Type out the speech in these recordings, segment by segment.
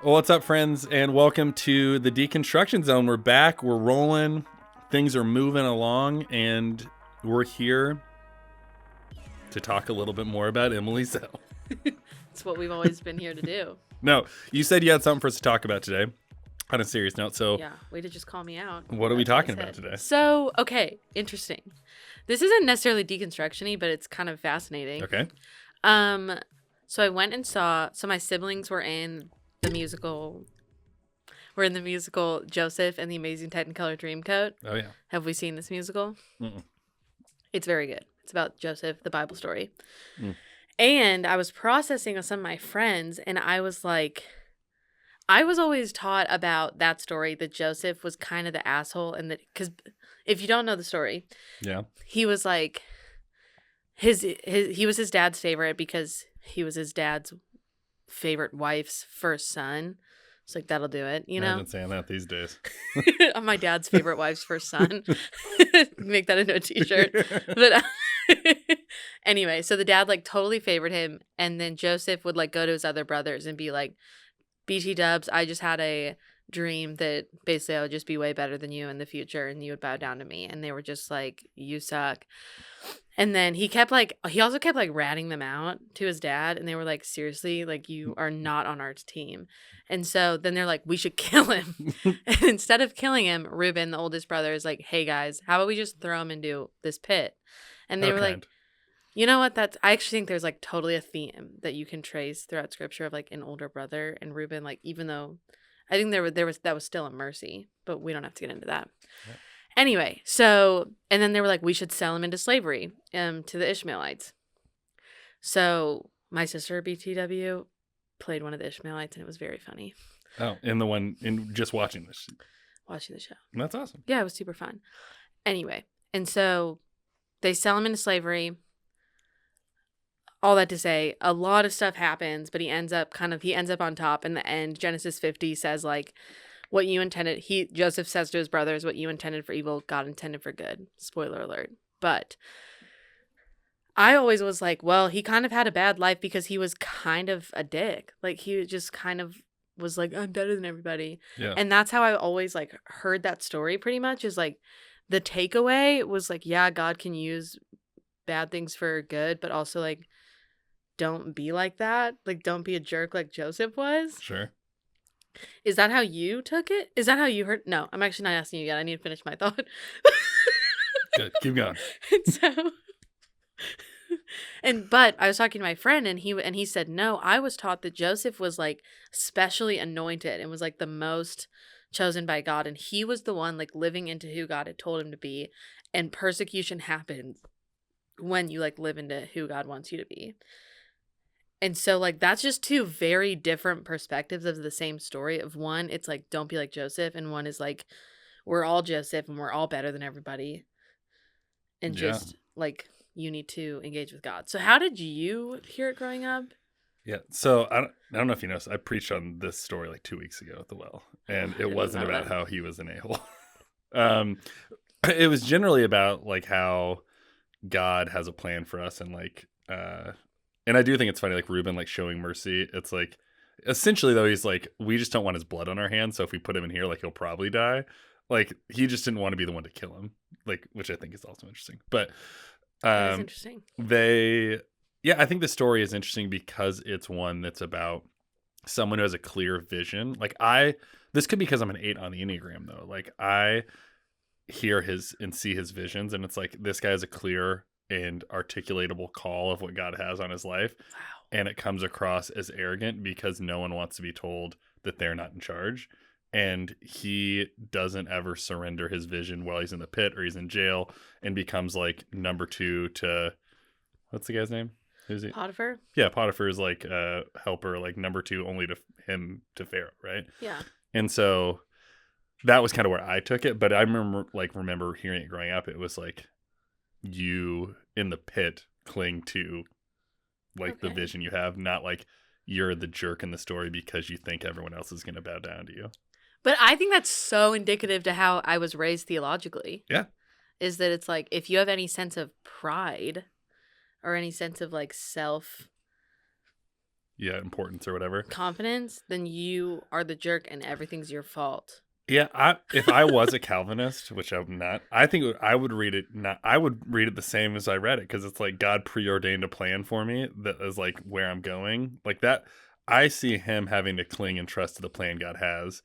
Well, what's up, friends, and welcome to the Deconstruction Zone. We're back, we're rolling, things are moving along, and we're here to talk a little bit more about Emily Zell. It's what we've always been here to do. No, you said you had something for us to talk about today, on a serious note, so Yeah, way to just call me out. what are we talking about today? So, okay, interesting. This isn't necessarily deconstruction-y, but it's kind of fascinating. Okay. So I went and saw, so my siblings were in the musical Jospeh and the Amazing Technicolor Dreamcoat. Oh, yeah. Have we seen this musical? Mm-mm. It's very good. It's about Jospeh, the Bible story. Mm. And I was processing with some of my friends, and I was like, I was always taught about that story that Jospeh was kind of the asshole, and that, because if you don't know the story, Yeah. he was like, he was his dad's favorite because he was his dad's favorite wife's first son. It's like, that'll do it, you know? I've been saying that these days. I'm my dad's favorite wife's first son. Make that into a t-shirt. But anyway, so the dad like totally favored him, and then Jospeh would like go to his other brothers and be like, BT dubs, I just had a dream that basically I would just be way better than you in the future and you would bow down to me. And they were just like, you suck. And then he also kept like ratting them out to his dad, and they were like, seriously, like, you are not on our team. And so then they're like, we should kill him. And instead of killing him, Reuben, the oldest brother, is like, hey guys, how about we just throw him into this pit? And they were like, you know what? I actually think there's like totally a theme that you can trace throughout scripture of like an older brother and Reuben, like, even though I think that was still a mercy, but we don't have to get into that. Yeah. Anyway, so, and then they were like, we should sell him into slavery to the Ishmaelites. So my sister, BTW, played one of the Ishmaelites, and it was very funny. Oh, in just watching this. Watching the show. That's awesome. Yeah, it was super fun. Anyway, and so they sell him into slavery. All that to say, a lot of stuff happens, but he ends up on top in the end. Genesis 50 says like, what you intended, Joseph says to his brothers, what you intended for evil, God intended for good. Spoiler alert. But I always was like, well, he kind of had a bad life because he was kind of a dick. Like, he just kind of was like, I'm better than everybody. Yeah. And that's how I always like heard that story pretty much, is like, the takeaway was like, yeah, God can use bad things for good, but also like, don't be like that. Like, don't be a jerk like Jospeh was. Sure. Is that how you took it? Is that how you heard? No, I'm actually not asking you yet. I need to finish my thought. Good. Keep going. But I was talking to my friend, and he said, no, I was taught that Jospeh was like specially anointed and was like the most chosen by God. And he was the one like living into who God had told him to be. And persecution happens when you like live into who God wants you to be. And so, like, that's just two very different perspectives of the same story. Of one, it's like, don't be like Jospeh. And one is like, we're all Jospeh and we're all better than everybody. And just, like, you need to engage with God. So how did you hear it growing up? Yeah. So I don't know if you noticed, I preached on this story like 2 weeks ago at the well. And it wasn't about how he was an a-hole. It was generally about, like, how God has a plan for us, and, like, and I do think it's funny, like, Reuben, like, showing mercy. It's like, essentially, though, he's like, we just don't want his blood on our hands, so if we put him in here, like, he'll probably die. Like, he just didn't want to be the one to kill him, like, which I think is also interesting. But that is interesting. I think the story is interesting because it's one that's about someone who has a clear vision. Like, this could be because I'm an 8 on the Enneagram, though. Like, I hear his and see his visions, and it's like, this guy has a clear and articulatable call of what God has on his life. Wow. And it comes across as arrogant because no one wants to be told that they're not in charge. And he doesn't ever surrender his vision while he's in the pit or he's in jail, and becomes like number 2 to, what's the guy's name? Who's he? Potiphar? Yeah, Potiphar is like a helper, like number 2 only to him, to Pharaoh, right? Yeah. And so that was kind of where I took it. But I remember hearing it growing up. It was like, you in the pit cling to like the vision you have, not like you're the jerk in the story because you think everyone else is going to bow down to you. But I think that's so indicative to how I was raised theologically. Yeah. Is that it's like, if you have any sense of pride or any sense of like self importance or whatever. confidence, then you are the jerk and everything's your fault. Yeah, if I was a Calvinist, which I'm not, I think I would read it. I would read it the same as I read it, because it's like God preordained a plan for me that is like where I'm going, like that. I see him having to cling and trust to the plan God has.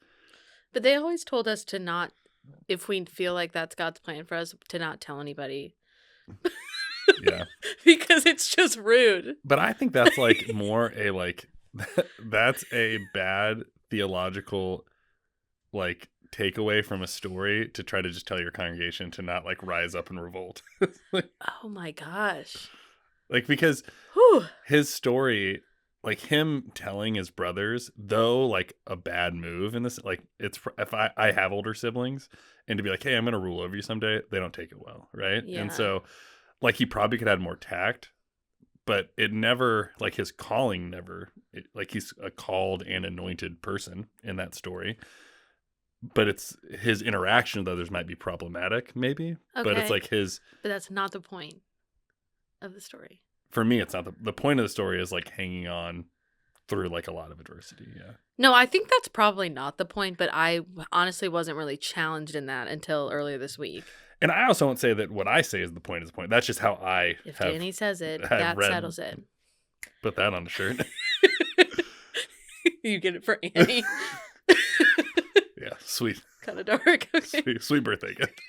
But they always told us to not, if we feel like that's God's plan for us, to not tell anybody. Yeah, because it's just rude. but I think that's like more a like that's a bad theological like takeaway from a story, to try to just tell your congregation to not like rise up and revolt. Oh my gosh. Like, because Whew. his story, like him telling his brothers, though like a bad move in this, like it's, if I have older siblings, and to be like, hey, I'm gonna rule over you someday, they don't take it well, right? Yeah. And so like he probably could have had more tact, but it never, like his calling never, like he's a called and anointed person in that story, but it's his interaction with others might be problematic, maybe. Okay. But it's like his. But that's not the point of the story. For me, it's not the point of the story is like hanging on through like a lot of adversity. Yeah. No, I think that's probably not the point, but I honestly wasn't really challenged in that until earlier this week. And I also won't say that what I say is the point is the point. That's just how I If have, Danny says it, have that read- settles it. Put that on the shirt. You get it for Annie. Yeah, sweet. Kind of dark. Okay. Sweet birthday gift.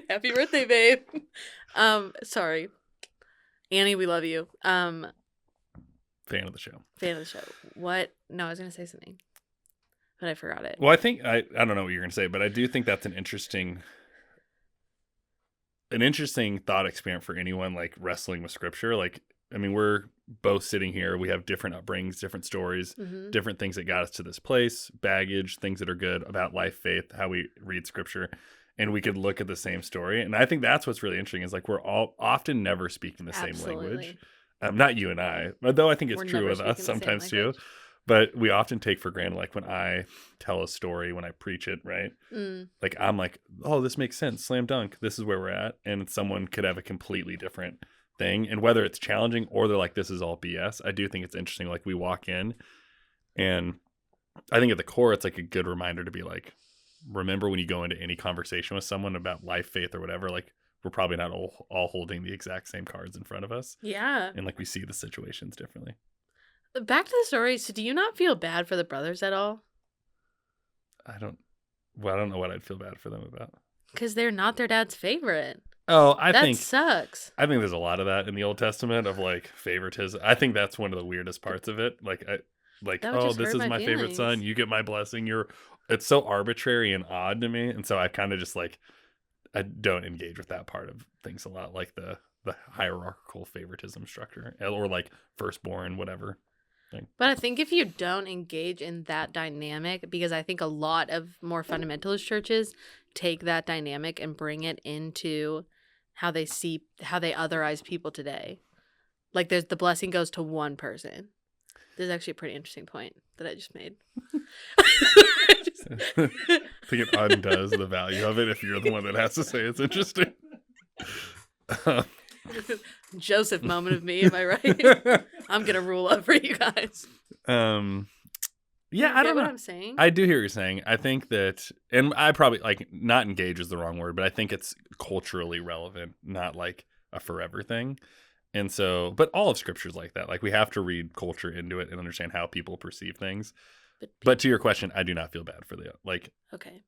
Happy birthday, babe. Sorry. Annie, we love you. Fan of the show. Fan of the show. What? No, I was gonna say something, but I forgot it. Well, I think I don't know what you're gonna say, but I do think that's an interesting thought experiment for anyone like wrestling with scripture. Like, I mean, we're both sitting here. We have different upbringings, different stories, different things that got us to this place, baggage, things that are good about life, faith, how we read scripture. And we could look at the same story. And I think that's what's really interesting, is like we're all often never speaking the same language. Not you and I, though I think it's true with us sometimes too. But we often take for granted, like when I tell a story, when I preach it, right? Like I'm like, oh, this makes sense. Slam dunk. This is where we're at. And someone could have a completely different thing. And whether it's challenging or they're like, this is all BS, I do think it's interesting. Like we walk in, and I think at the core, it's like a good reminder to be like, remember when you go into any conversation with someone about life, faith, or whatever, like we're probably not all holding the exact same cards in front of us. Yeah. And like we see the situations differently. Back to the story. So do you not feel bad for the brothers at all? I don't know what I'd feel bad for them about. Because they're not their dad's favorite. Oh, that sucks. I think there's a lot of that in the Old Testament of like favoritism. I think that's one of the weirdest parts of it. Like, oh, this is my favorite son. You get my blessing. It's so arbitrary and odd to me. And so I kind of just like, I don't engage with that part of things a lot, like the hierarchical favoritism structure, or like firstborn, whatever thing. But I think if you don't engage in that dynamic, because I think a lot of more fundamentalist churches take that dynamic and bring it into how they otherize people today. Like there's the blessing goes to one person. This is actually a pretty interesting point that I just made. I think it undoes the value of it if you're the one that has to say it's interesting. Joseph moment of me, am I right? I'm gonna rule over you guys. Yeah, I don't know what I'm saying. I do hear what you're saying. I think that, and I probably like, not engage is the wrong word, but I think it's culturally relevant, not like a forever thing. And so, but all of scripture is like that. Like we have to read culture into it and understand how people perceive things. But to your question, I do not feel bad for the like. Okay.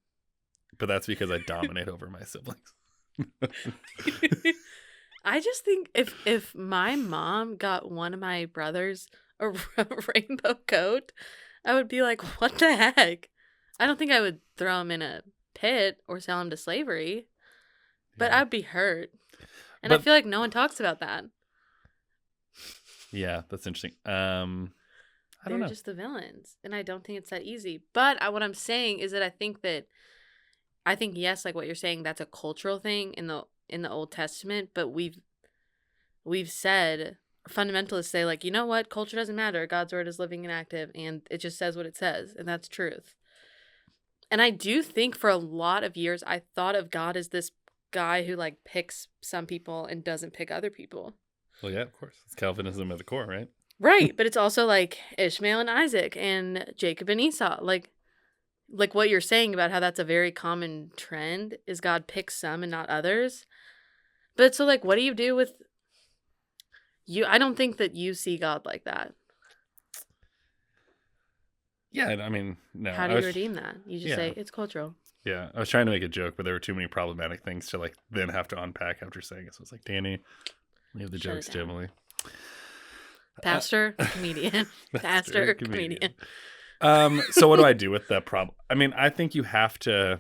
But that's because I dominate over my siblings. I just think if my mom got one of my brothers a rainbow coat, I would be like, what the heck? I don't think I would throw him in a pit or sell him to slavery, but I'd be hurt. And I feel like no one talks about that. Yeah, that's interesting. I don't know. They're just the villains, and I don't think it's that easy. But what I'm saying is that I think yes, like what you're saying, that's a cultural thing in the Old Testament. But we've said, fundamentalists say, like, you know what, culture doesn't matter. God's word is living and active, and it just says what it says, and that's truth. And I do think for a lot of years I thought of God as this guy who like picks some people and doesn't pick other people. Well, yeah, of course. It's Calvinism at the core, right? Right, but it's also like Ishmael and Isaac and Jacob and Esau. Like what you're saying about how that's a very common trend is God picks some and not others. But so like what do you do with you? I don't think that you see God like that. Yeah, I mean, no. How do you redeem that? You just say it's cultural. Yeah, I was trying to make a joke, but there were too many problematic things to like then have to unpack after saying it. So it's like, Danny, leave the jokes to Emily. Pastor, comedian. Pastor, comedian. So what do I do with that problem? I mean, I think you have to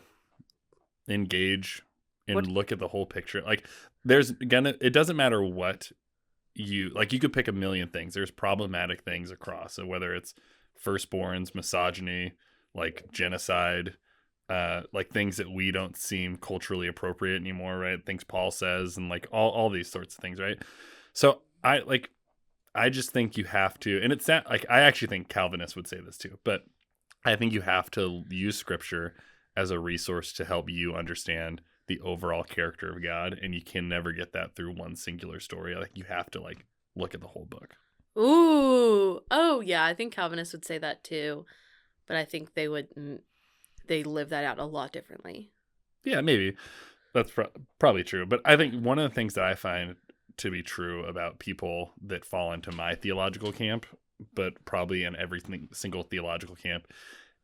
engage and look at the whole picture. Like it doesn't matter what you could pick a million things. There's problematic things across. So whether it's firstborns, misogyny, like genocide, like things that we don't seem culturally appropriate anymore, right? Things Paul says and like all these sorts of things, right? So I just think you have to, and it's not like I actually think Calvinists would say this too, but I think you have to use scripture as a resource to help you understand the overall character of God, and you can never get that through one singular story. Like you have to like look at the whole book. Ooh, oh yeah, I think Calvinists would say that too, but I think they live that out a lot differently. Yeah, maybe that's probably true, but I think one of the things that I find to be true about people that fall into my theological camp, but probably in every single theological camp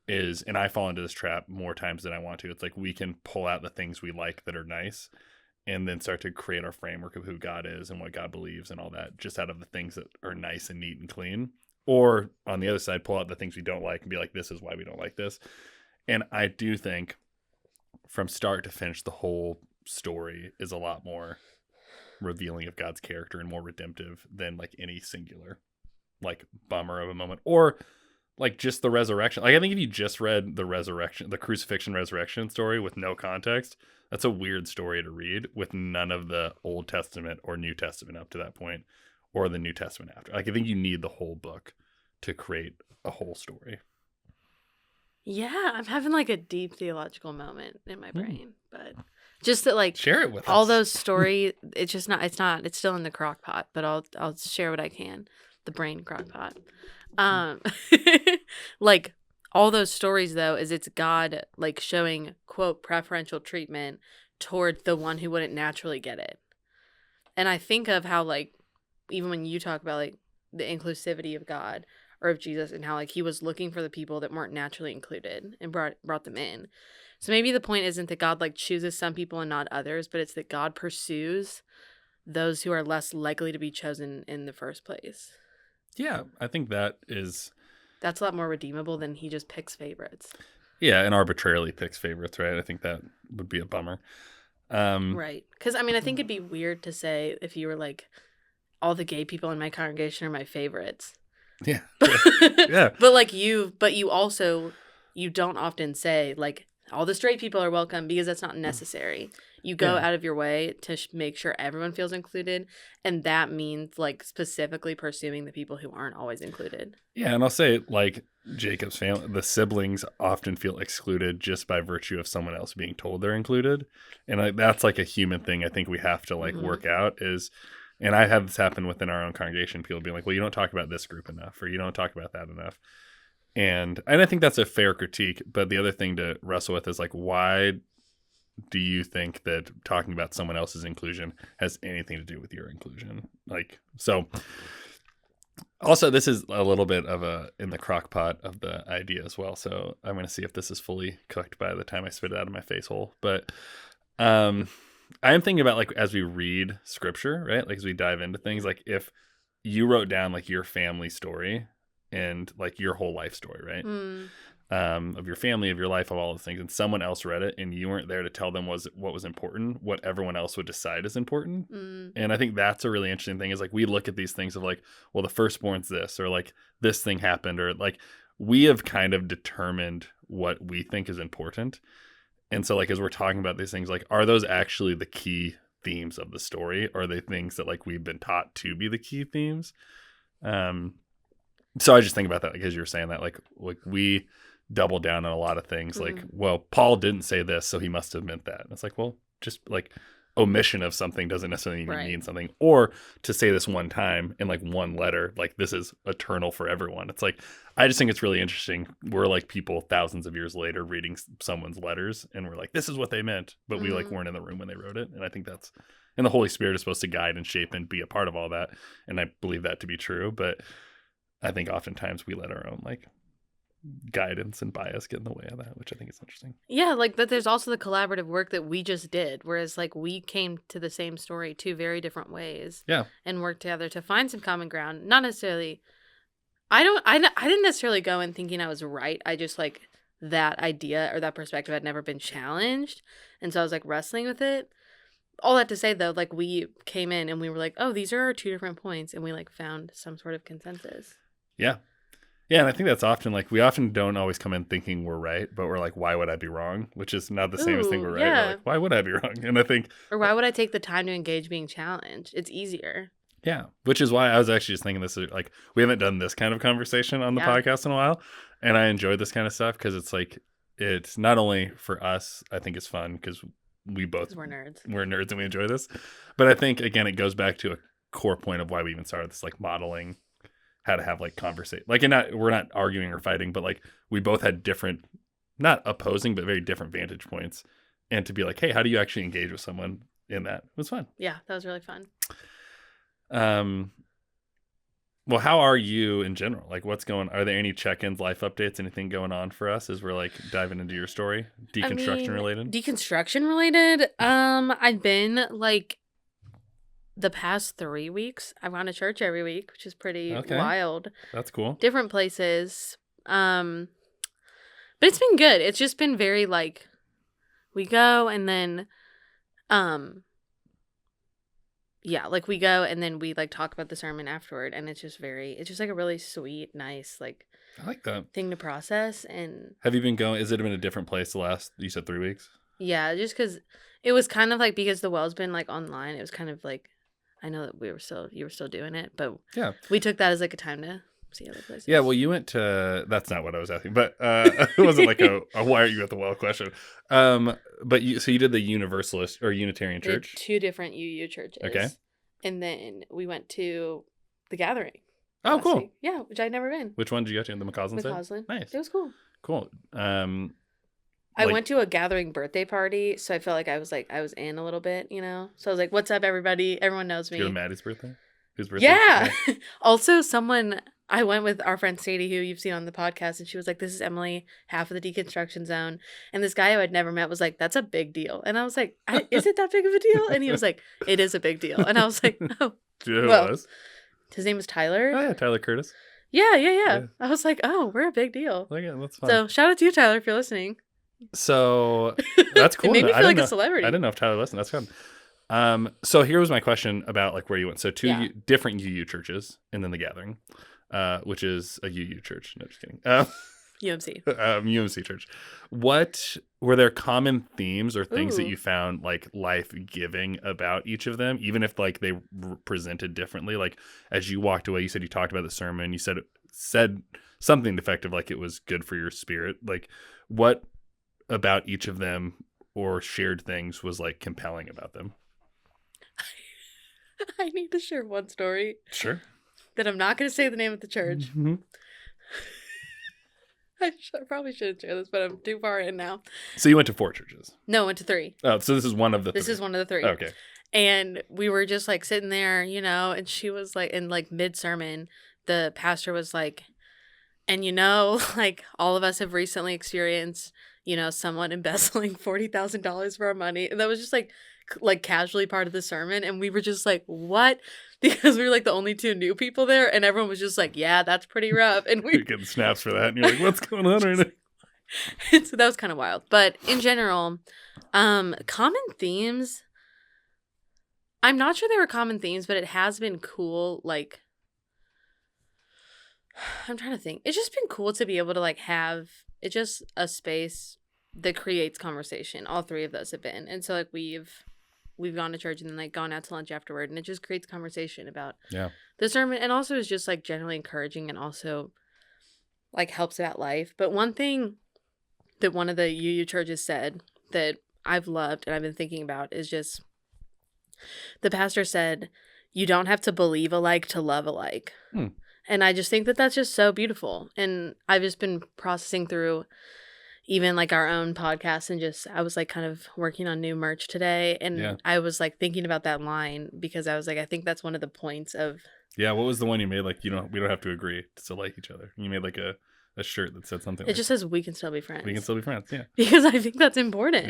is, and I fall into this trap more times than I want to. It's like we can pull out the things we like that are nice and then start to create our framework of who God is and what God believes and all that just out of the things that are nice and neat and clean. Or on the other side, pull out the things we don't like and be like, this is why we don't like this. And I do think from start to finish, the whole story is a lot more revealing of God's character and more redemptive than like any singular like bummer of a moment or like just the resurrection. Like I think if you just read the crucifixion resurrection story with no context, that's a weird story to read with none of the Old Testament or New Testament up to that point or the New Testament after. Like I think you need the whole book to create a whole story. Yeah, I'm having like a deep theological moment in my brain, but just that like share it with all us. Those stories, it's still in the crock pot, but I'll share what I can. The brain crock pot. Like all those stories though, is it's God like showing quote preferential treatment toward the one who wouldn't naturally get it. And I think of how like even when you talk about like the inclusivity of God or of Jesus and how like he was looking for the people that weren't naturally included and brought them in. So maybe the point isn't that God like chooses some people and not others, but it's that God pursues those who are less likely to be chosen in the first place. Yeah, I think that's a lot more redeemable than he just picks favorites. Yeah, and arbitrarily picks favorites, right? I think that would be a bummer. Right. Because, I mean, I think it'd be weird to say if you were like, all the gay people in my congregation are my favorites. Yeah. Yeah. But you also, you don't often say, like, all the straight people are welcome because that's not necessary. You go out of your way to make sure everyone feels included. And that means, like, specifically pursuing the people who aren't always included. Yeah, and I'll say, like, Jacob's family, the siblings often feel excluded just by virtue of someone else being told they're included. And that's, like, a human thing I think we have to, like, work out is, and I have this happen within our own congregation, people being like, well, you don't talk about this group enough, or you don't talk about that enough. And I think that's a fair critique. But the other thing to wrestle with is, like, why do you think that talking about someone else's inclusion has anything to do with your inclusion? Like, so also this is a little bit of in the crock pot of the idea as well. So I'm going to see if this is fully cooked by the time I spit it out of my face hole. But I am thinking about, like, as we read scripture, right? Like as we dive into things, like if you wrote down like your family story and like your whole life story, right? Of your family, of your life, of all those things, and someone else read it and you weren't there to tell them what was important, what everyone else would decide is important. And I think that's a really interesting thing is, like, we look at these things of like, well, the firstborn's this, or like this thing happened, or like we have kind of determined what we think is important. And so, like, as we're talking about these things, like, are those actually the key themes of the story? Or are they things that like we've been taught to be the key themes? So I just think about that, like, as you were saying that, like we double down on a lot of things. Like, well, Paul didn't say this, so he must have meant that. And it's like, well, just like omission of something doesn't necessarily Right. mean something, or to say this one time in like one letter, like this is eternal for everyone. It's like, I just think it's really interesting. We're like people thousands of years later reading someone's letters and we're like, this is what they meant, but we like weren't in the room when they wrote it. And I think that's, and the Holy Spirit is supposed to guide and shape and be a part of all that. And I believe that to be true. But I think oftentimes we let our own like guidance and bias get in the way of that, which I think is interesting. Yeah, like, but there's also the collaborative work that we just did, whereas like we came to the same story two very different ways. Yeah. And worked together to find some common ground. Not necessarily. I didn't necessarily go in thinking I was right. I just like that idea or that perspective had never been challenged, and so I was like wrestling with it. All that to say though, like we came in and we were like, oh, these are our two different points, and we like found some sort of consensus. Yeah. Yeah, and I think that's often like we often don't always come in thinking we're right, but we're like, why would I be wrong? Which is not the same as thinking we're right. Yeah. We're like, why would I be wrong? And I think, or why would I take the time to engage being challenged? It's easier. yeah, which is why I was actually just thinking this is like we haven't done this kind of conversation on the podcast in a while, and I enjoyed this kind of stuff because it's like it's not only for us. I think it's fun because we're nerds and we enjoy this, but I think again it goes back to a core point of why we even started this, like modeling how to have like conversation, like, and we're not arguing or fighting, but like we both had different, not opposing, but very different vantage points, and to be like, hey, how do you actually engage with someone in that? It was fun. Yeah, that was really fun. Well, how are you in general? Like, are there any check-ins, life updates, anything going on for us as we're like diving into your story? Deconstruction related? Deconstruction related? I've been like the past 3 weeks, I've gone to church every week, which is pretty wild. That's cool. Different places. But it's been good. It's just been very like, we go and then, yeah, like we go and then we like talk about the sermon afterward, and it's just like a really sweet, nice, like, I like that thing to process. And have you been going? Has it been a different place the last, you said 3 weeks? Yeah, just because it was kind of like, because the well's been like online, it was kind of like, I know that you were still doing it, but yeah, we took that as like a time to see other places. Yeah, well, you went to, that's not what I was asking, but it wasn't like a why are you at the well question. But you did the Universalist or Unitarian Church? Two different UU churches. Okay. And then we went to the Gathering. Oh, cool. Week. Yeah, which I'd never been. Which one did you go to? The McCausland side? McCausland. Nice. It was cool. Cool. I went to a Gathering birthday party, so I felt like I was in a little bit, you know? So I was like, what's up, everybody? Everyone knows me. Did you go to Maddie's birthday? Whose birthday? Yeah. Also, I went with our friend Sadie, who you've seen on the podcast, and she was like, this is Emily, half of the Deconstruction Zone. And this guy who I'd never met was like, that's a big deal. And I was like, is it that big of a deal? And he was like, it is a big deal. And I was like, oh. Do you know who it was? His name was Tyler. Oh, yeah, Tyler Curtis. Yeah. I was like, oh, we're a big deal. Yeah, that's fun. So shout out to you, Tyler, if you're listening. So that's cool. It made me feel like a celebrity. I didn't know if Tyler listened. That's good. So here was my question about like where you went. So two different UU churches, and then the Gathering, which is a UU church. No, just kidding. UMC. UMC church. What were there common themes or things that you found like life-giving about each of them, even if like they presented differently? Like as you walked away, you said you talked about the sermon. You said something effective, like it was good for your spirit. Like what about each of them or shared things was like compelling about them? I need to share one story. Sure. That I'm not going to say the name of the church. Mm-hmm. I probably shouldn't share this, but I'm too far in now. So you went to 4 churches? No, I went to 3. Oh, so this is one of the 3. This is one of the 3. Okay. And we were just like sitting there, you know, and she was like, in like mid-sermon, the pastor was like, and you know, like all of us have recently experienced, you know, someone embezzling $40,000 for our money. And that was just like casually part of the sermon. And we were just like, what? Because we were like the only 2 new people there. And everyone was just like, yeah, that's pretty rough. And we You're getting snaps for that. And you're like, what's going on right now? So that was kind of wild. But in general, common themes, I'm not sure there were common themes, but it has been cool. Like, I'm trying to think. It's just been cool to be able to like have, it's just a space that creates conversation. All 3 of us have been. And so like we've gone to church and then like gone out to lunch afterward, and it just creates conversation about the sermon, and also is just like generally encouraging and also like helps about life. But one thing that one of the UU churches said that I've loved and I've been thinking about is just The pastor said, you don't have to believe alike to love alike. Hmm. And I just think that that's just so beautiful. And I've just been processing through even like our own podcast, and just I was like kind of working on new merch today, and I was like thinking about that line because I was like, I think that's one of the points of. Yeah, what was the one you made? Like, we don't have to agree to still like each other. You made like a shirt that said something. It just says we can still be friends. We can still be friends. Yeah, because I think that's important.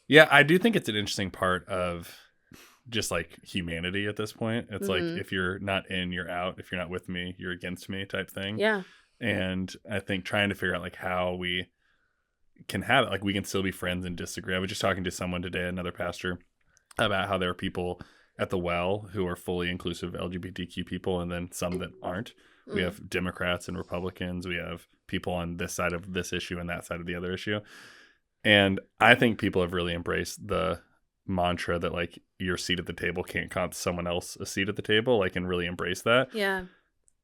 Yeah. I do think it's an interesting part of just like humanity at this point. It's like, if you're not in, you're out. If you're not with me, you're against me type thing. Yeah. And I think trying to figure out like how we can have it, like we can still be friends and disagree. I was just talking to someone today, another pastor, about how there are people at the Well who are fully inclusive LGBTQ people, and then some that aren't. We have Democrats and Republicans. We have people on this side of this issue and that side of the other issue. And I think people have really embraced the mantra that like your seat at the table can't cost someone else a seat at the table, like, and really embrace that. Yeah.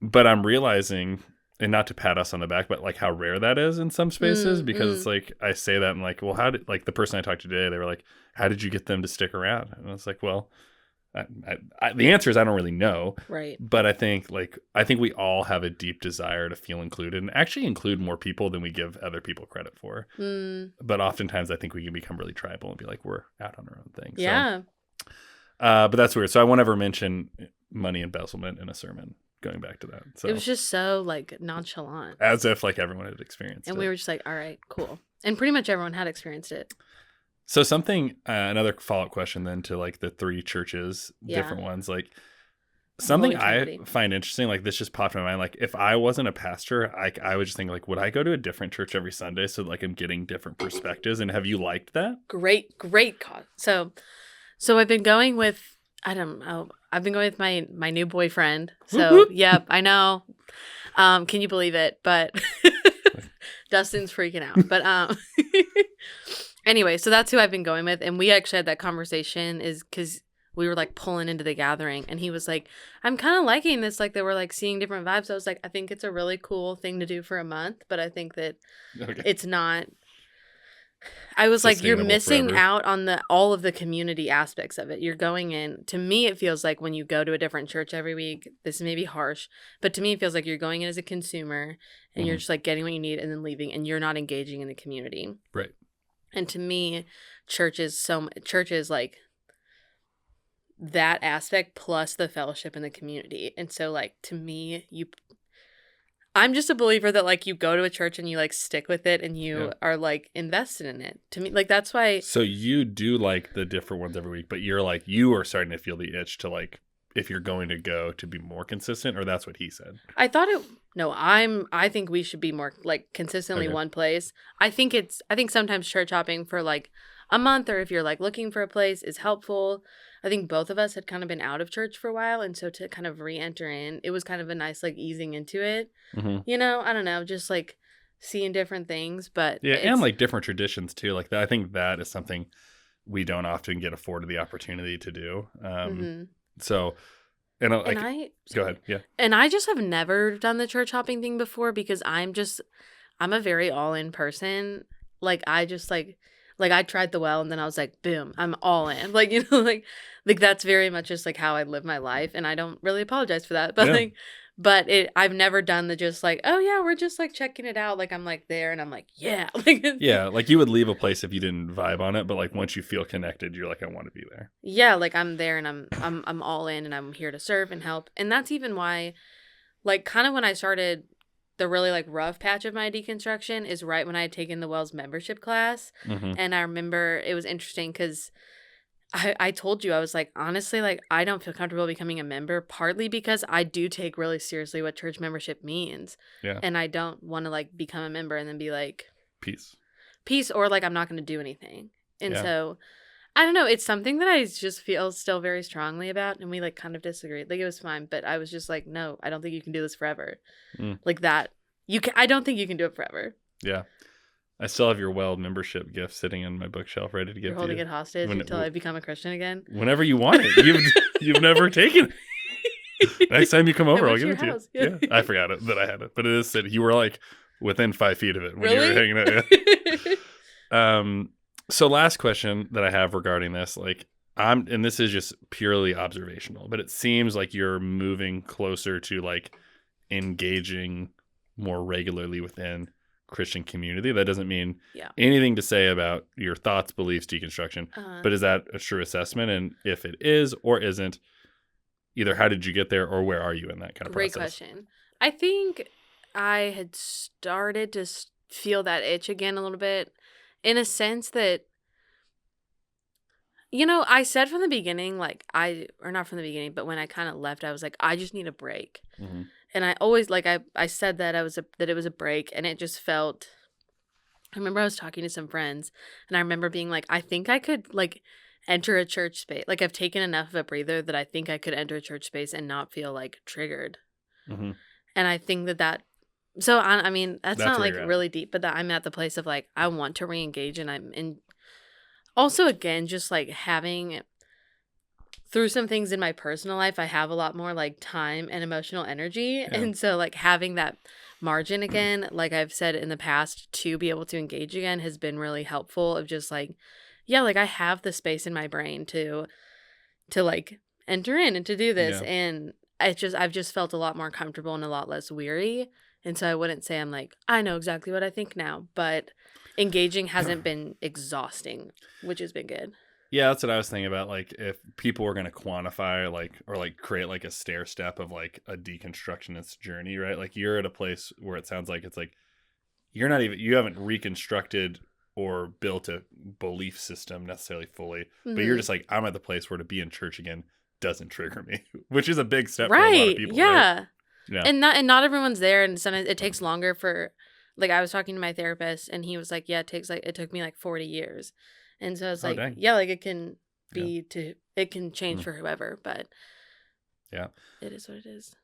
But I'm realizing, and not to pat us on the back, but like how rare that is in some spaces, because it's like I say that and like, well, how did, like, the person I talked to today, they were like, how did you get them to stick around? And I was like, well, the answer is I don't really know. Right. But I think we all have a deep desire to feel included and actually include more people than we give other people credit for. But oftentimes I think we can become really tribal and be like, we're out on our own thing. Yeah. So, but that's weird. So I won't ever mention money embezzlement in a sermon. Going back to that. So it was just so like nonchalant. As if like everyone had experienced it. And we were just like, all right, cool. And pretty much everyone had experienced it. So something, another follow-up question then to like the three churches, different ones, like something I find interesting, like this just popped in my mind. Like if I wasn't a pastor, I would just think like, would I go to a different church every Sunday? So like I'm getting different perspectives. And have you liked that? Great cause. So I've been going with, I don't know. I've been going with my new boyfriend. So, yep, I know. Can you believe it? But Dustin's freaking out. But anyway, so that's who I've been going with. And we actually had that conversation is because we were like pulling into the gathering. And he was like, I'm kind of liking this. Like they were like seeing different vibes. I was like, I think it's a really cool thing to do for a month. But I think that it's not. I was like, you're missing out on all of the community aspects of it. You're going in. To me, it feels like when you go to a different church every week, this may be harsh, but to me, it feels like you're going in as a consumer and you're just like getting what you need and then leaving, and you're not engaging in the community. Right. And to me, church is like that aspect plus the fellowship in the community. And so like to me, I'm just a believer that like you go to a church and you like stick with it and you are like invested in it. To me, like that's why. So you do like the different ones every week, but you're like, you are starting to feel the itch to like, if you're going to go, to be more consistent, or that's what he said. I think we should be more like consistently one place. I think sometimes church hopping for like a month, or if you're like looking for a place, is helpful. I think both of us had kind of been out of church for a while. And so to kind of re-enter in, it was kind of a nice like easing into it. You know, I don't know, just like seeing different things. But and like different traditions too. Like I think that is something we don't often get afforded the opportunity to do. So, go ahead. Yeah. And I just have never done the church hopping thing before because I'm a very all in person. Like I just like I tried the Well and then I was like, boom, I'm all in. Like, you know, like that's very much just like how I live my life. And I don't really apologize for that. But I've never done the just like, oh yeah, we're just like checking it out. Like I'm like there and I'm like, yeah. Yeah. Like you would leave a place if you didn't vibe on it. But like once you feel connected, you're like, I want to be there. Yeah. Like I'm there and I'm all in and I'm here to serve and help. And that's even why, like kind of when I started the really like rough patch of my deconstruction is right when I had taken the Wells membership class. And I remember it was interesting because I told you, I was like, honestly, like I don't feel comfortable becoming a member, partly because I do take really seriously what church membership means. Yeah. And I don't want to like become a member and then be like, peace, or like I'm not going to do anything. And so I don't know. It's something that I just feel still very strongly about. And we like kind of disagreed. Like it was fine. But I was just like, no, I don't think you can do this forever. Like that. I don't think you can do it forever. Yeah. I still have your Well membership gift sitting on my bookshelf ready to give to you. You're holding it hostage until I become a Christian again? Whenever you want it. You've never taken it. Next time you come over, I'll give it to you. Yeah. I forgot that I had it. But it is sitting. You were like within 5 feet of it when you were hanging out. Yeah. So last question that I have regarding this, like and this is just purely observational, but it seems like you're moving closer to like engaging more regularly within Christian community. That doesn't mean anything to say about your thoughts, beliefs, deconstruction, but is that a true assessment? And if it is or isn't, either how did you get there or where are you in that kind of Great process? question. I think I had started to feel that itch again a little bit, in a sense that, I said from the beginning, like or not from the beginning, but when I kind of left, I was like, I just need a break. Mm-hmm. And I always, like, I said that that it was a break, and it just felt, I remember I was talking to some friends, and I remember being like, I think I could, like, enter a church space. Like, I've taken enough of a breather that I think I could enter a church space and not feel, like, triggered. Mm-hmm. And I think so, I mean, that's not, like, really deep, but that I'm at the place of, like, I want to re-engage, and I'm in. Also, again, just, like, having, through some things in my personal life, I have a lot more, like, time and emotional energy. Yeah. And so, like, having that margin again, like I've said in the past, to be able to engage again has been really helpful, of just, like, yeah, like, I have the space in my brain to like, enter in and to do this. Yeah. And I've just felt a lot more comfortable and a lot less weary. And so I wouldn't say I'm like, I know exactly what I think now, but engaging hasn't been exhausting, which has been good. Yeah, that's what I was thinking about. Like, if people were going to quantify, like, or like create like a stair step of like a deconstructionist journey, right? Like, you're at a place where it sounds like it's like you haven't reconstructed or built a belief system necessarily fully, but you're just like, I'm at the place where to be in church again doesn't trigger me, which is a big step for a lot of people. Yeah. Right? Yeah. And not everyone's there, and sometimes it takes longer for, like, I was talking to my therapist, and he was like, yeah, it took me like 40 years. And so I was like, dang. Yeah, like, it can be it can change for whoever, but yeah, it is what it is.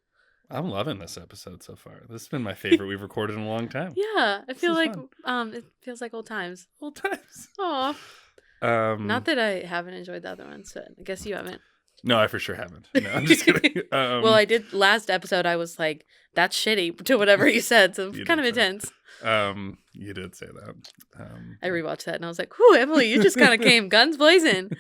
I'm loving this episode so far. This has been my favorite we've recorded in a long time. Yeah, I feel like it feels like old times. Old times. Aw. Not that I haven't enjoyed the other ones, but I guess you haven't. No, I for sure haven't. No, I'm just kidding. Well, I did last episode. I was like, "That's shitty" to whatever you said, so it's kind of intense. You did say that. I rewatched that and I was like, "Whew, Emily, you just kind of came guns blazing."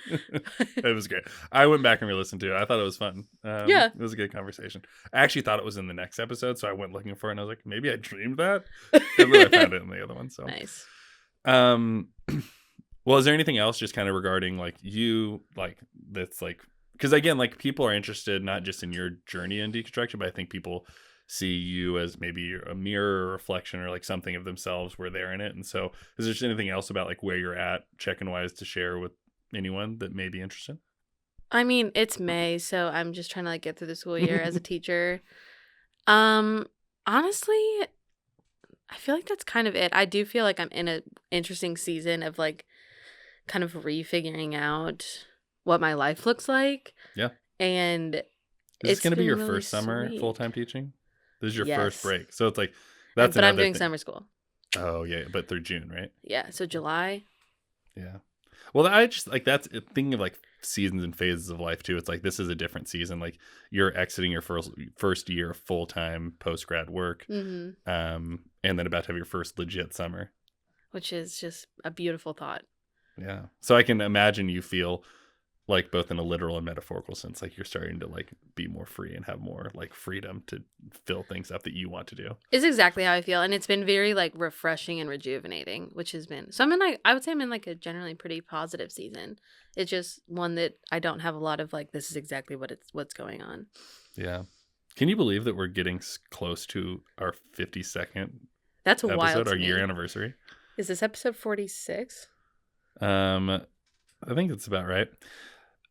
It was great. I went back and re-listened to it. I thought it was fun. Yeah, it was a good conversation. I actually thought it was in the next episode, so I went looking for it, and I was like, maybe I dreamed that, and then I found it in the other one. So nice. Well, is there anything else just kind of regarding like you, like that's like? Because again, like people are interested not just in your journey in deconstruction, but I think people see you as maybe a mirror or reflection or like something of themselves where they're in it. And so is there just anything else about like where you're at check-in wise to share with anyone that may be interested? I mean, it's May, so I'm just trying to like get through the school year as a teacher. Honestly, I feel like that's kind of it. I do feel like I'm in an interesting season of like kind of refiguring out what my life looks like. Yeah. And is this going to be your really first summer full-time teaching? This is your first break. So it's like, that's but I'm doing summer school. Oh, yeah. But through June, right? Yeah. So July. Yeah. Well, I just like that's thinking of like seasons and phases of life too. It's like this is a different season. Like you're exiting your first year of full-time post-grad work. Mm-hmm. And then about to have your first legit summer. Which is just a beautiful thought. Yeah. So I can imagine you feel like both in a literal and metaphorical sense, like you're starting to like be more free and have more like freedom to fill things up that you want to do. It's exactly how I feel. And it's been very like refreshing and rejuvenating, which has been, so I'm in like, I would say I'm in like a generally pretty positive season. It's just one that I don't have a lot of like, this is exactly what's going on. Yeah. Can you believe that we're getting close to our 52nd That's episode, wild our year anniversary? Is this episode 46? I think that's about right.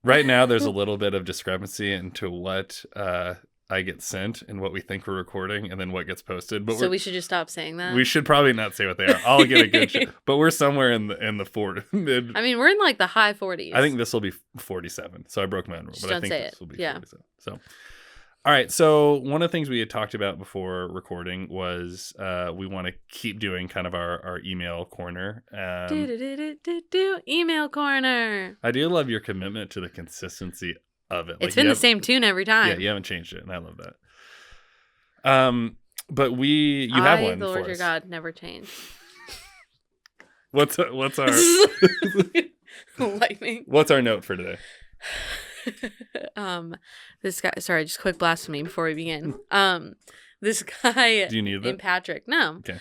Right now, there's a little bit of discrepancy into what I get sent and what we think we're recording and then what gets posted. But so we should just stop saying that? We should probably not say what they are. I'll get a good show. But we're somewhere in the 40s. I mean, we're in like the high 40s. I think this will be 47. So I broke my own rule. Just but I think this will be 47. So, all right. So one of the things we had talked about before recording was we want to keep doing kind of our email corner. Email corner. I do love your commitment to the consistency of it. It's been the same tune every time. Yeah, you haven't changed it, and I love that. But you have one. The Lord your God never changed. What's our lightning? What's our note for today? This guy, sorry, just quick blasphemy before we begin. This guy Do you need named that? Patrick. No. Okay.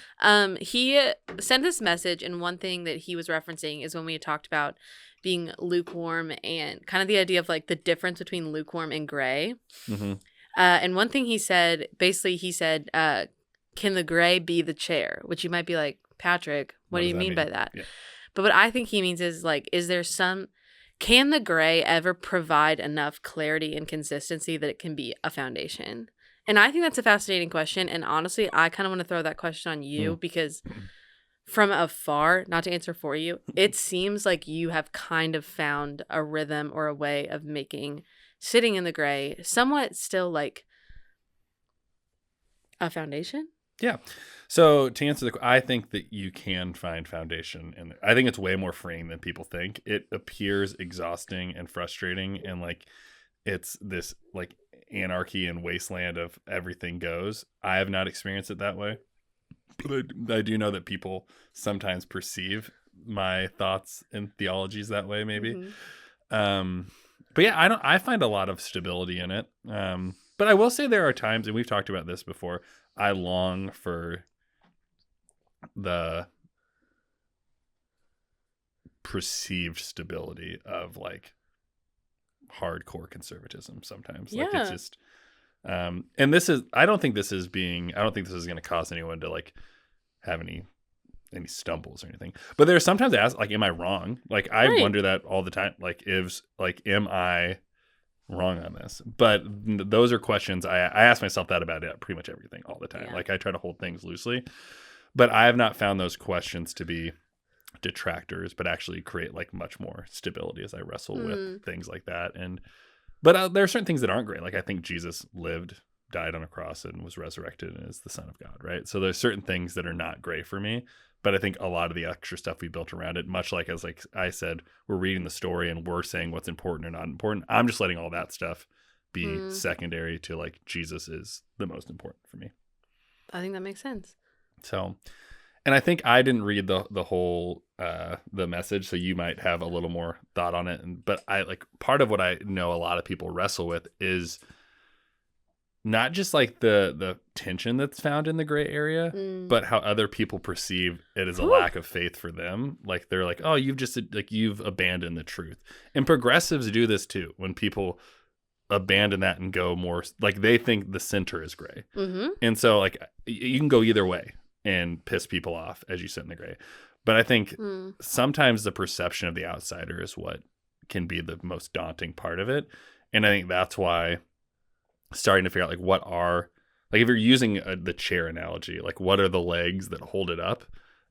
He sent this message, and one thing that he was referencing is when we had talked about being lukewarm and kind of the idea of like the difference between lukewarm and gray. Mm-hmm. And one thing he said, basically, he said, "Can the gray be the chair?" Which you might be like, Patrick, what do you mean by that? Yeah. But what I think he means is like, can the gray ever provide enough clarity and consistency that it can be a foundation? And I think that's a fascinating question. And honestly, I kind of want to throw that question on you because from afar, not to answer for you, it seems like you have kind of found a rhythm or a way of making sitting in the gray somewhat still like a foundation. Yeah. So to answer I think that you can find foundation, and I think it's way more freeing than people think. It appears exhausting and frustrating, and like it's this like anarchy and wasteland of everything goes. I have not experienced it that way, but I do know that people sometimes perceive my thoughts and theologies that way, maybe. Mm-hmm. But yeah, I find a lot of stability in it. But I will say there are times, and we've talked about this before, I long for the perceived stability of like hardcore conservatism sometimes. Yeah. Like it's just and this is I don't think this is going to cause anyone to like have any stumbles or anything. But there's sometimes I ask, like, am I wrong? Like I wonder that all the time. Like am I wrong on this? But those are questions I ask myself that about it pretty much everything all the time. Yeah. Like I try to hold things loosely, but I have not found those questions to be detractors, but actually create like much more stability as I wrestle with things like that. But there are certain things that aren't great. Like I think Jesus lived, died on a cross, and was resurrected and is the Son of God, right? So there's certain things that are not great for me. But I think a lot of the extra stuff we built around it, much like as like I said, we're reading the story and we're saying what's important or not important. I'm just letting all that stuff be secondary to like Jesus is the most important for me. I think that makes sense. So, and I think I didn't read the whole the message, so you might have a little more thought on it. But I like part of what I know a lot of people wrestle with is not just like the tension that's found in the gray area, but how other people perceive it as a lack of faith for them. Like they're like, oh, you've abandoned the truth. And progressives do this too. When people abandon that and go more like they think the center is gray. Mm-hmm. And so like you can go either way and piss people off as you sit in the gray. But I think sometimes the perception of the outsider is what can be the most daunting part of it. And I think that's why starting to figure out like what are like if you're using the chair analogy, like what are the legs that hold it up,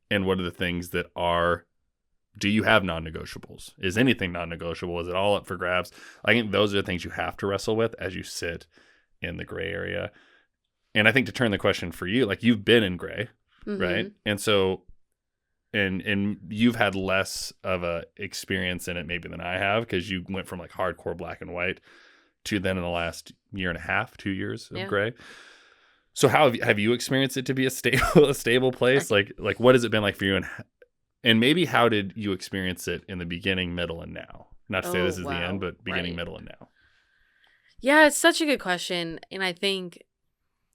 and what are the things that are, do you have non-negotiables? Is anything non-negotiable? Is it all up for grabs? I think those are the things you have to wrestle with as you sit in the gray area. And I think to turn the question for you, like you've been in gray, right? And so and you've had less of a experience in it maybe than I have, because you went from like hardcore black and white to then in the last year and a half, 2 years of gray. So how have you experienced it to be a stable place? Like what has it been like for you, and maybe how did you experience it in the beginning, middle, and now? Not to say this is the end, but beginning, middle, and now. Yeah, it's such a good question. And I think,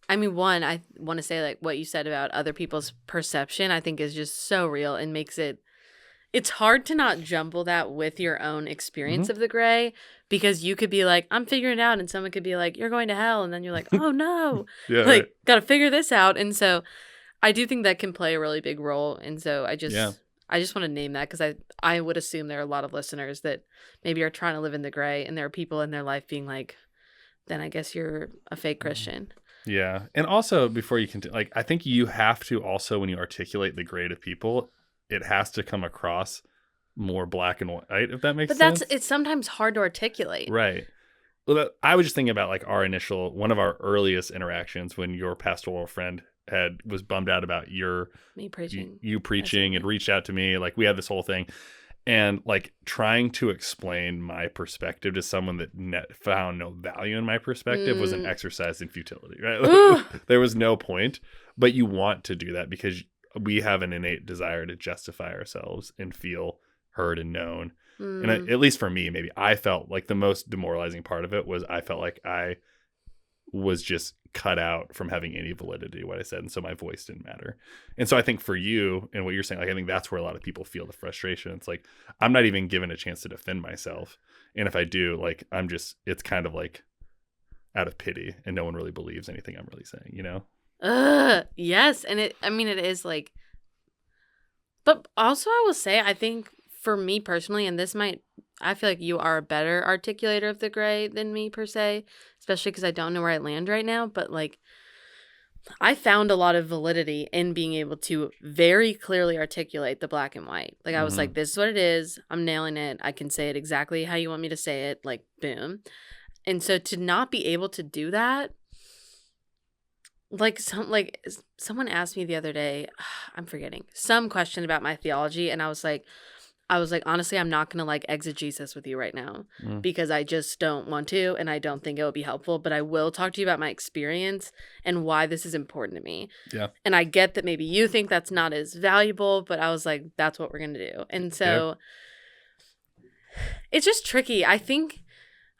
I mean, one, I want to say like what you said about other people's perception, I think is just so real and makes it's hard to not jumble that with your own experience of the gray, because you could be like, I'm figuring it out. And someone could be like, you're going to hell. And then you're like, oh no, got to figure this out. And so I do think that can play a really big role. And so I just want to name that, because I would assume there are a lot of listeners that maybe are trying to live in the gray, and there are people in their life being like, then I guess you're a fake Christian. Yeah. And also before you continue, like, I think you have to also, when you articulate the gray to people, it has to come across more black and white, if that makes sense. But it's sometimes hard to articulate. Right. Well, I was just thinking about like one of our earliest interactions when your pastoral friend was bummed out about you preaching and reached out to me. Like we had this whole thing, and like trying to explain my perspective to someone that found no value in my perspective was an exercise in futility, right? There was no point, but you want to do that because we have an innate desire to justify ourselves and feel heard and known. And at least for me, maybe I felt like the most demoralizing part of it was I felt like I was just cut out from having any validity to what I said, and so my voice didn't matter. And so I think for you and what you're saying, like I think that's where a lot of people feel the frustration. It's like I'm not even given a chance to defend myself, and if I do, like it's kind of like out of pity, and no one really believes anything I'm really saying, you know? Yes, and it is like, but also I will say I think for me personally, and I feel like you are a better articulator of the gray than me per se, especially because I don't know where I land right now. But like, I found a lot of validity in being able to very clearly articulate the black and white. Like, I was like, this is what it is. I'm nailing it. I can say it exactly how you want me to say it. Like, boom. And so to not be able to do that, someone asked me the other day, I'm forgetting, some question about my theology, and I was like, honestly, I'm not going to like exegesis with you right now because I just don't want to, and I don't think it will be helpful, but I will talk to you about my experience and why this is important to me. Yeah. And I get that maybe you think that's not as valuable, but I was like, that's what we're going to do. And so it's just tricky. I think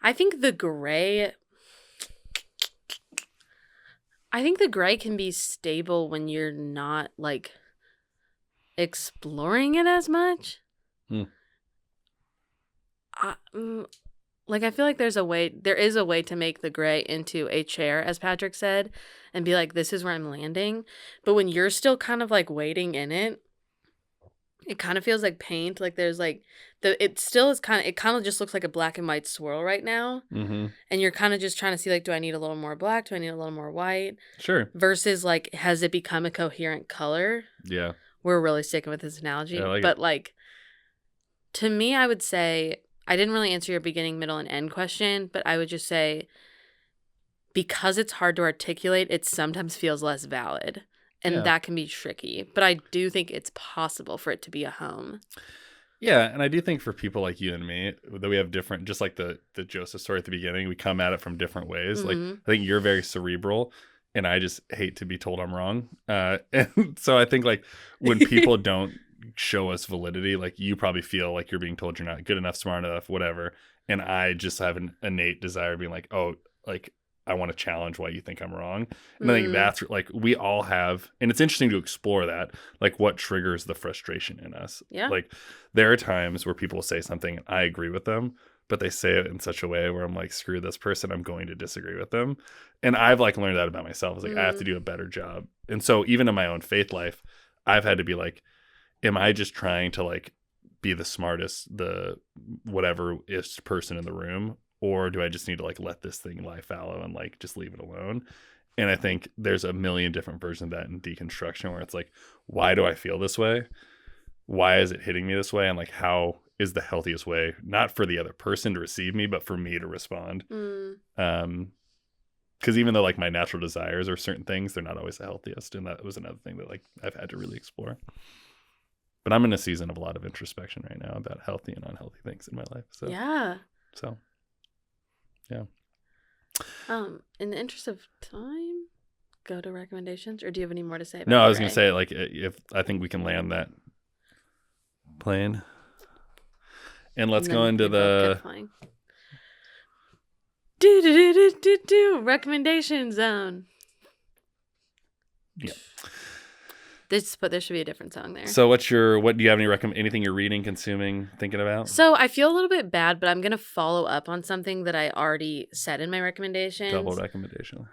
the gray can be stable when you're not like exploring it as much. I feel like there is a way to make the gray into a chair, as Patrick said, and be like, this is where I'm landing. But when you're still kind of like waiting in it, it kind of feels like paint. Like there's like it kind of just looks like a black and white swirl right now. And you're kind of just trying to see like, do I need a little more black? Do I need a little more white? Sure. Versus like, has it become a coherent color? Yeah. We're really sticking with this analogy. Yeah, I like but it. like, to me, I would say, I didn't really answer your beginning, middle, and end question, but I would just say, because it's hard to articulate, it sometimes feels less valid. And that can be tricky. But I do think it's possible for it to be a home. Yeah, and I do think for people like you and me, that we have different, just like the Jospeh story at the beginning, we come at it from different ways. Like, I think you're very cerebral, and I just hate to be told I'm wrong. And so I think like when people don't show us validity, like you probably feel like you're being told you're not good enough, smart enough, whatever. And I just have an innate desire of being like, oh, like I want to challenge why you think I'm wrong. And I think that's like we all have, and it's interesting to explore that, like what triggers the frustration in us. Yeah. Like there are times where people say something and I agree with them, but they say it in such a way where I'm like, screw this person, I'm going to disagree with them. And I've like learned that about myself. It's like I have to do a better job. And so even in my own faith life, I've had to be like, am I just trying to like be the smartest, the whatever-ish person in the room? Or do I just need to like let this thing lie fallow and like just leave it alone? And I think there's a million different versions of that in deconstruction where it's like, why do I feel this way? Why is it hitting me this way? And like, how is the healthiest way, not for the other person to receive me, but for me to respond? Because even though like my natural desires are certain things, they're not always the healthiest. And that was another thing that like I've had to really explore. But I'm in a season of a lot of introspection right now about healthy and unhealthy things in my life. So yeah. In the interest of time, go to recommendations, or do you have any more to say about No, I was going to say, like, if I think we can land that plane. And let's go into the recommendation zone. Yeah. But there should be a different song there. So what do you have anything you're reading, consuming, thinking about? So I feel a little bit bad, but I'm going to follow up on something that I already said in my recommendations. Double recommendation.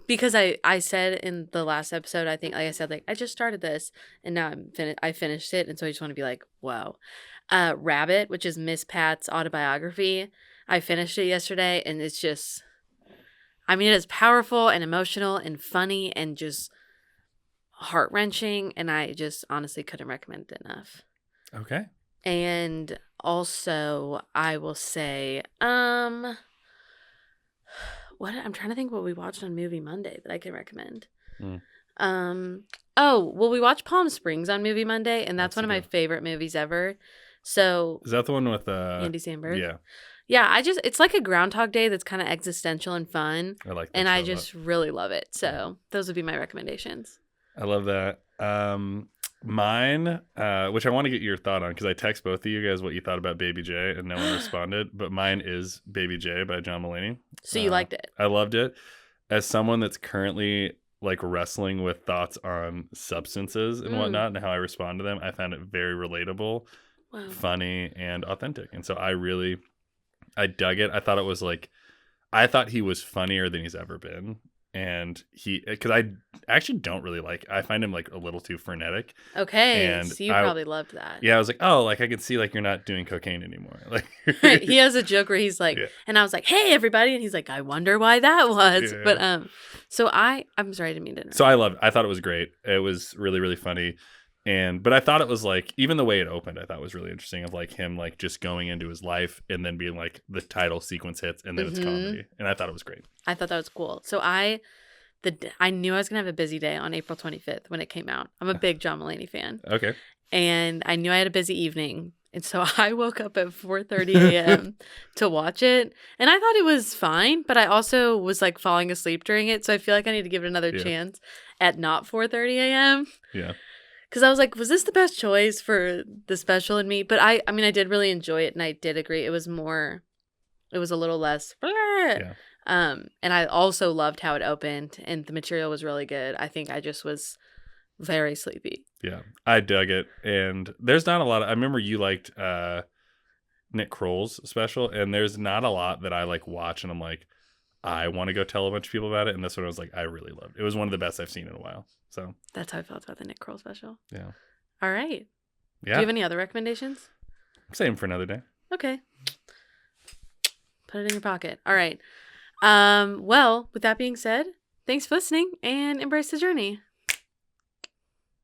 Because I said in the last episode, I think, like I said, like I just started this and now I finished it. And so I just want to be like, wow. Rabbit, which is Miss Pat's autobiography. I finished it yesterday and it's just, I mean, it is powerful and emotional and funny and just heart-wrenching, and I just honestly couldn't recommend it enough. Okay. And also I will say I'm trying to think what we watched on Movie Monday that I can recommend. We watched Palm Springs on Movie Monday, and that's one of my favorite movies ever. So is that the one with Andy Samberg? Yeah, it's like a Groundhog Day that's kind of existential and fun. I like that, and I just really love it. So those would be my recommendations. I love that. Mine, which I want to get your thought on because I text both of you guys what you thought about Baby J and no one responded. But mine is Baby J by John Mulaney. So you liked it? I loved it. As someone that's currently like wrestling with thoughts on substances and whatnot and how I respond to them, I found it very relatable, funny, and authentic. And so I dug it. I thought he was funnier than he's ever been. And because I actually don't really I find him like a little too frenetic. Okay, and so you probably loved that. Yeah, I was like, oh, like I can see like you're not doing cocaine anymore. Like right. He has a joke where he's like, and I was like, hey everybody, and he's like, I wonder why that was. Yeah. But so I'm sorry, I didn't mean to interrupt. So I thought it was great. It was really, really funny. But I thought it was like, even the way it opened, I thought was really interesting of like him like just going into his life and then being like the title sequence hits and then it's comedy. And I thought it was great. I thought that was cool. So I knew I was going to have a busy day on April 25th when it came out. I'm a big John Mulaney fan. Okay. And I knew I had a busy evening. And so I woke up at 4:30 a.m. to watch it. And I thought it was fine, but I also was like falling asleep during it. So I feel like I need to give it another chance at not 4:30 a.m. Yeah. Because I was like, was this the best choice for the special and me? But I mean, I did really enjoy it, and I did agree. It was a little less. Yeah. And I also loved how it opened, and the material was really good. I think I just was very sleepy. Yeah, I dug it, and there's not a lot. I remember you liked Nick Kroll's special, and there's not a lot that I like watch, and I'm like, I want to go tell a bunch of people about it. And this one I was like, I really loved. It was one of the best I've seen in a while. So that's how I felt about the Nick Kroll special. Yeah. All right. Yeah. Do you have any other recommendations? Same for another day. Okay. Put it in your pocket. All right. Well, with that being said, thanks for listening and embrace the journey.